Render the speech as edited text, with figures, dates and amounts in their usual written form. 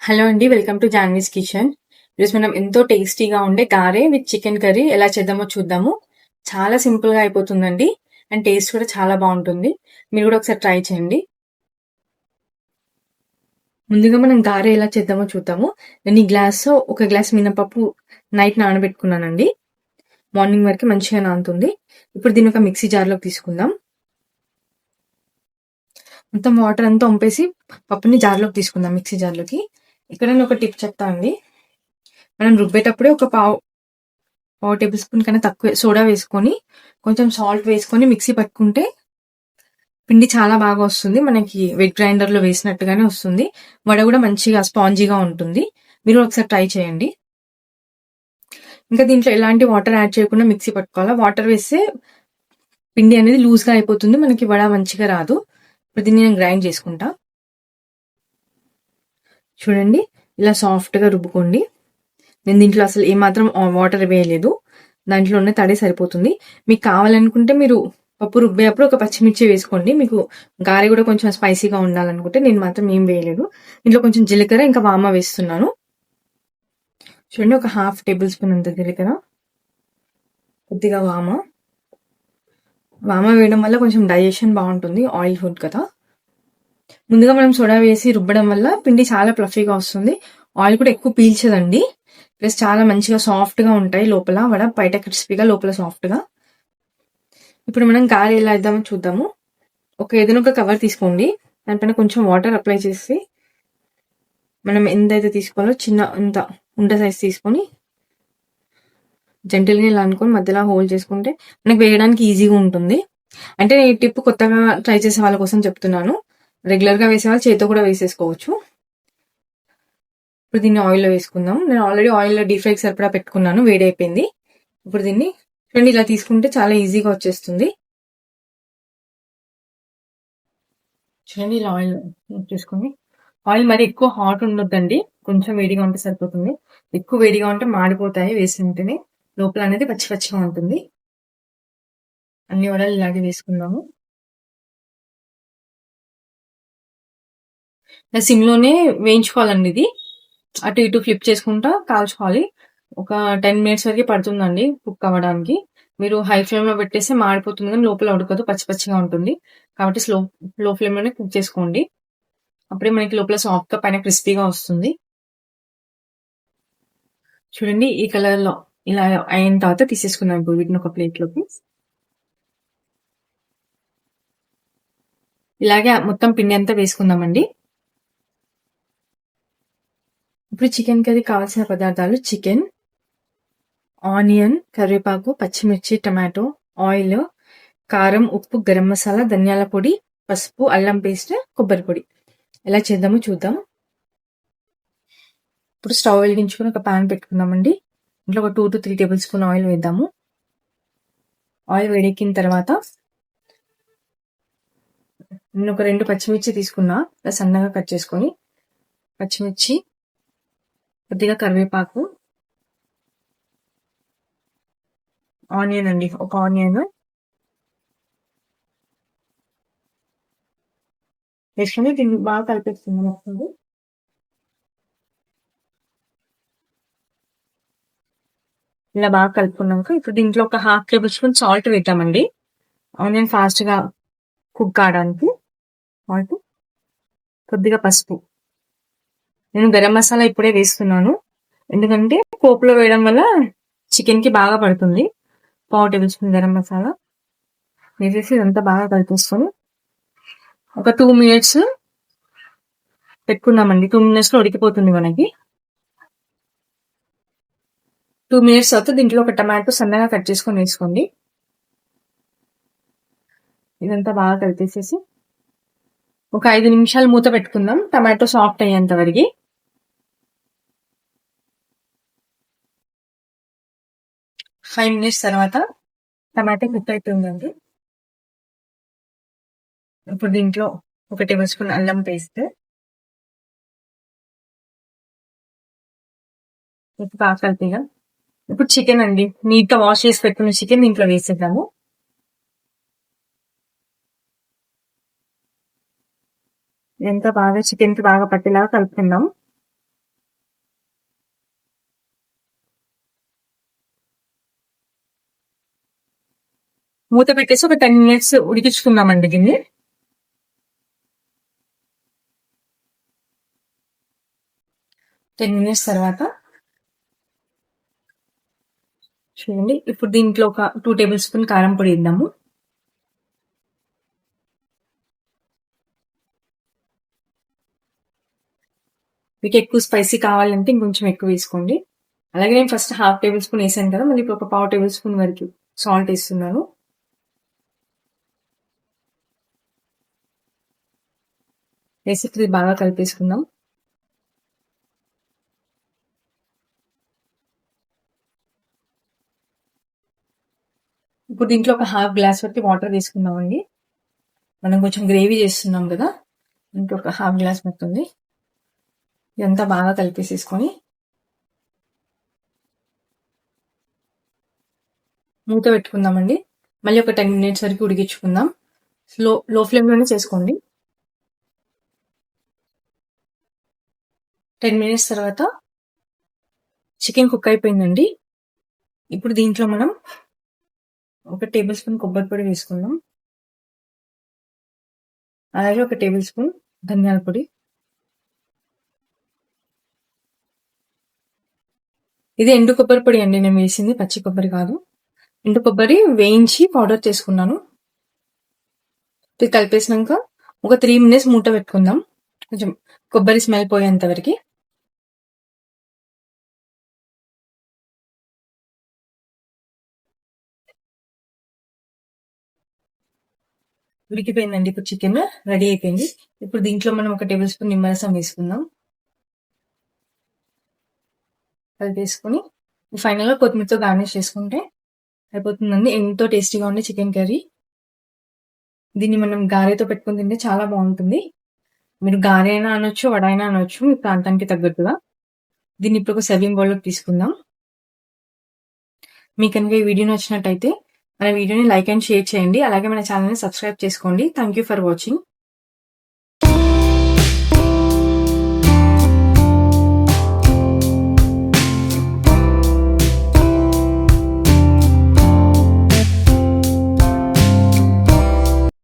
Hello అండి. Welcome to Janvi's kitchen. ఈరోజు మనం ఎంతో టేస్టీగా ఉండే గారె విత్ చికెన్ కర్రీ ఎలా చేద్దామో చూద్దాము. చాలా సింపుల్‌గా అయిపోతుందండి. అండ్ టేస్ట్ కూడా చాలా బావుంటుంది. మీరు కూడా ఒకసారి ట్రై చేయండి. ముందుగా మనం గారె ఎలా చేద్దామో చూద్దాము. నేను ఈ గ్లాస్‌లో ఒక గ్లాస్ మినపప్పు నైట్ నానబెట్టుకున్నానండి. మార్నింగ్ వరకు మంచిగా నానుతుంది. ఇప్పుడు దీన్ని ఒక మిక్సీ జార్‌లోకి తీసుకుందాం. మొత్తం వాటర్ అంతా వంపేసి పప్పుని జార్‌లోకి తీసుకుందాం, మిక్సీ జార్‌లోకి. ఇక్కడ నేను ఒక టిప్ చెప్తా అండి. మనం రుబ్బేటప్పుడే ఒక పావు టేబుల్ స్పూన్ కన్నా తక్కువే సోడా వేసుకొని, కొంచెం సాల్ట్ వేసుకొని మిక్సీ పట్టుకుంటే పిండి చాలా బాగా వస్తుంది. మనకి వెట్ గ్రైండర్‌లో వేసినట్టుగానే వస్తుంది. వడ కూడా మంచిగా స్పాంజీగా ఉంటుంది. మీరు ఒకసారి ట్రై చేయండి. ఇంకా దీంట్లో ఎలాంటి వాటర్ యాడ్ చేయకుండా మిక్సీ పట్టుకోవాలా. వాటర్ వేస్తే పిండి అనేది లూజ్‌గా అయిపోతుంది. మనకి వడ మంచిగా రాదు. ఇప్పుడు దీన్ని నేను గ్రైండ్ చేసుకుంటా. చూడండి, ఇలా సాఫ్ట్‌గా రుబ్బుకోండి. నేను దీంట్లో అసలు ఏమాత్రం వాటర్ వేయలేదు. దాంట్లో ఉన్న తడే సరిపోతుంది. మీకు కావాలనుకుంటే మీరు పప్పు రుబ్బేటప్పుడు ఒక పచ్చిమిర్చి వేసుకోండి. మీకు గారె కూడా కొంచెం స్పైసీగా ఉండాలనుకుంటే. నేను మాత్రం ఏం వేయలేదు. ఇంట్లో కొంచెం జీలకర్ర ఇంకా వామ వేస్తున్నాను. చూడండి, ఒక హాఫ్ టేబుల్ స్పూన్ అంత జీలకర్ర, కొద్దిగా వామ వేయడం వల్ల కొంచెం డైజెషన్ బాగుంటుంది. ఆయిల్ ఫుడ్ కదా. ముందుగా మనం సోడా వేసి రుబ్బడం వల్ల పిండి చాలా ఫ్లఫీగా వస్తుంది. ఆయిల్ కూడా ఎక్కువ పీల్చదండి. ప్లస్ చాలా మంచిగా సాఫ్ట్‌గా ఉంటాయి. లోపల వడ బయట క్రిస్పీగా, లోపల సాఫ్ట్‌గా. ఇప్పుడు మనం గారె ఎలా వేద్దామో చూద్దాము. ఏదైనా ఒక కవర్ తీసుకోండి. దానిపైన కొంచెం వాటర్ అప్లై చేసి, మనం ఎంతైతే తీసుకోవాలో ఇంత ఉండ సైజ్ తీసుకొని జెంటిల్‌గా ఇలా అనుకొని మధ్యలో హోల్డ్ చేసుకుంటే మనకి వేయడానికి ఈజీగా ఉంటుంది. అంటే ఈ టిప్ కొత్తగా ట్రై చేసే వాళ్ళ కోసం చెప్తున్నాను. రెగ్యులర్‌గా వేసేవాళ్ళు చేత్తో కూడా వేసేసుకోవచ్చు. ఇప్పుడు దీన్ని ఆయిల్‌లో వేసుకుందాం. నేను ఆల్రెడీ ఆయిల్‌లో డీప్ ఫ్రైకి సరిపడా పెట్టుకున్నాను. వేడైపోయింది. ఇప్పుడు దీన్ని చూడండి, ఇలా తీసుకుంటే చాలా ఈజీగా వచ్చేస్తుంది. చూడండి, ఇలా ఆయిల్ తీసుకొని, ఆయిల్ మరి ఎక్కువ హాట్ ఉండొద్దండి. కొంచెం వేడిగా ఉంటే సరిపోతుంది. ఎక్కువ వేడిగా ఉంటే మాడిపోతాయి. వేసింటేనే లోపల అనేది పచ్చి పచ్చిగా ఉంటుంది. అన్ని వడలు ఇలాగే వేసుకుందాము. సిమ్‌లోనే వేయించుకోవాలండి ఇది. అటు ఇటు ఫ్లిప్ చేసుకుంటా కాల్చుకోవాలి. ఒక 10 మినిట్స్ వరకు పడుతుందండి కుక్ అవ్వడానికి. మీరు హై ఫ్లేమ్‌లో పెట్టేస్తే మాడిపోతుంది కానీ లోపల ఉడకదు, పచ్చి పచ్చిగా ఉంటుంది. కాబట్టి లో ఫ్లేమ్‌లోనే కుక్ చేసుకోండి. అప్పుడే మనకి లోపల సాఫ్ట్‌గా, పైన క్రిస్పీగా వస్తుంది. చూడండి, ఈ కలర్‌లో ఇలా అయిన తర్వాత తీసేసుకుందాం ఇప్పుడు వీటిని ఒక ప్లేట్‌లోకి. ఇలాగే మొత్తం పిండి అంతా వేసుకుందామండి. ఇప్పుడు చికెన్ కర్రీ కావాల్సిన పదార్థాలు: చికెన్, ఆనియన్, కరివేపాకు, పచ్చిమిర్చి, టమాటో, ఆయిల్, కారం, ఉప్పు, గరం మసాలా, ధనియాల పొడి, పసుపు, అల్లం పేస్ట్, కొబ్బరి పొడి. ఎలా చేద్దామో చూద్దాం. ఇప్పుడు స్టవ్ వెలిగించుకొని ఒక పాన్ పెట్టుకుందామండి. ఇంట్లో ఒక 2 to 3 టేబుల్ స్పూన్ ఆయిల్ వేద్దాము. ఆయిల్ వేడెక్కిన తర్వాత నేను ఒక 2 పచ్చిమిర్చి తీసుకున్నా, సన్నగా కట్ చేసుకొని. పచ్చిమిర్చి, కొద్దిగా కరివేపాకు, ఆనియన్ అండి, ఒక ఆనియన్ వేసుకొని దీన్ని బాగా కలిపేస్తున్నాం ఒకసారి. ఇలా బాగా కలుపుకున్నాక ఇప్పుడు దీంట్లో ఒక హాఫ్ టేబుల్ స్పూన్ సాల్ట్ వేద్దామండి. ఆనియన్ ఫాస్ట్‌గా కుక్ కావడానికి సాల్ట్, కొద్దిగా పసుపు. నేను గరం మసాలా ఇప్పుడే వేస్తున్నాను. ఎందుకంటే పోపులో వేయడం వల్ల చికెన్‌కి బాగా పడుతుంది. పావు టేబుల్ స్పూన్ గరం మసాలా వేసేసి ఇదంతా బాగా కలిపేసుకొని ఒక 2 మినిట్స్ పెట్టుకుందామండి. 2 మినిట్స్‌లో ఉడికిపోతుంది మనకి. 2 మినిట్స్ తర్వాత దీంట్లో ఒక టమాటో సన్నగా కట్ చేసుకొని వేసుకోండి. ఇదంతా బాగా కలిపేసేసి ఒక 5 నిమిషాలు మూత పెట్టుకుందాం, టమాటో సాఫ్ట్ అయ్యేంత వరకు. ఫైవ్ మినిట్స్ తర్వాత టమాటో కుక్ అయిపోయిందండి. ఇప్పుడు దీంట్లో ఒక టేబుల్ స్పూన్ అల్లం పేస్ట్, బాగా కలిపిగా. ఇప్పుడు చికెన్ అండి, నీట్గా వాష్ చేసి పెట్టుకున్న చికెన్ దీంట్లో వేసేద్దాము. ఇదంతా బాగా చికెన్కి బాగా పట్టేలాగా కలుపుకుందాం. మూత పెట్టేసి ఒక 10 మినిట్స్ ఉడికించుకుందామండి దీన్ని. టెన్ మినిట్స్ తర్వాత చూడండి, ఇప్పుడు దీంట్లో ఒక 2 టేబుల్ స్పూన్ కారం పొడి ఇద్దాము. మీకు ఎక్కువ స్పైసీ కావాలంటే ఇంకొంచెం ఎక్కువ వేసుకోండి. అలాగే నేను ఫస్ట్ హాఫ్ టేబుల్ స్పూన్ వేసాను కదా, మళ్ళీ ఇప్పుడు ఒక పావు టేబుల్ స్పూన్ వరకు సాల్ట్ వేస్తున్నాను. వేసి ఇది బాగా కలిపేసుకుందాం. ఇప్పుడు దీంట్లో ఒక హాఫ్ గ్లాస్ వరకు వాటర్ వేసుకుందామండి. మనం కొంచెం గ్రేవీ చేస్తున్నాం కదా, ఇంకొక హాఫ్ గ్లాస్ పడుతుంది. ఇదంతా బాగా కలిపేసేసుకొని మూత పెట్టుకుందామండి. మళ్ళీ ఒక 10 మినిట్స్ వరకు ఉడికించుకుందాం. లో ఫ్లేమ్లోనే చేసుకోండి. 10 మినిట్స్ తర్వాత చికెన్ కుక్ అయిపోయిందండి. ఇప్పుడు దీంట్లో మనం ఒక టేబుల్ స్పూన్ కొబ్బరి పొడి వేసుకుందాం. అలాగే ఒక టేబుల్ స్పూన్ ధనియాల పొడి. ఇది ఎండు కొబ్బరి పొడి అండి నేను వేసింది, పచ్చి కొబ్బరి కాదు. ఎండు కొబ్బరి వేయించి పౌడర్ చేసుకున్నాను. ఇది కలిపేసినాక ఒక 3 మినిట్స్ మూత పెట్టుకుందాం, కొంచెం కొబ్బరి స్మెల్ పోయేంత వరకు. ఉడికిపోయిందండి. ఇప్పుడు చికెన్ రెడీ అయిపోయింది. ఇప్పుడు దీంట్లో మనం ఒక టేబుల్ స్పూన్ నిమ్మరసం వేసుకుందాం. అది వేసుకుని ఫైనల్గా కొత్తిమీరతో గార్నిష్ చేసుకుంటే అయిపోతుందండి. ఎంతో టేస్టీగా ఉండే చికెన్ కర్రీ. దీన్ని మనం గారెతో పెట్టుకుని తింటే చాలా బాగుంటుంది. మీరు గారె అయినా అనొచ్చు, వడ అయినా అనొచ్చు, మీ ప్రాంతానికి తగ్గట్టుగా. దీన్ని ఇప్పుడు ఒక సర్వింగ్ బౌల్లోకి తీసుకుందాం. మీకు కనుక ఈ వీడియో నచ్చినట్టయితే మన వీడియోని లైక్ అండ్ షేర్ చేయండి. అలాగే మన ఛానల్ని సబ్స్క్రైబ్ చేసుకోండి. Thank you for watching.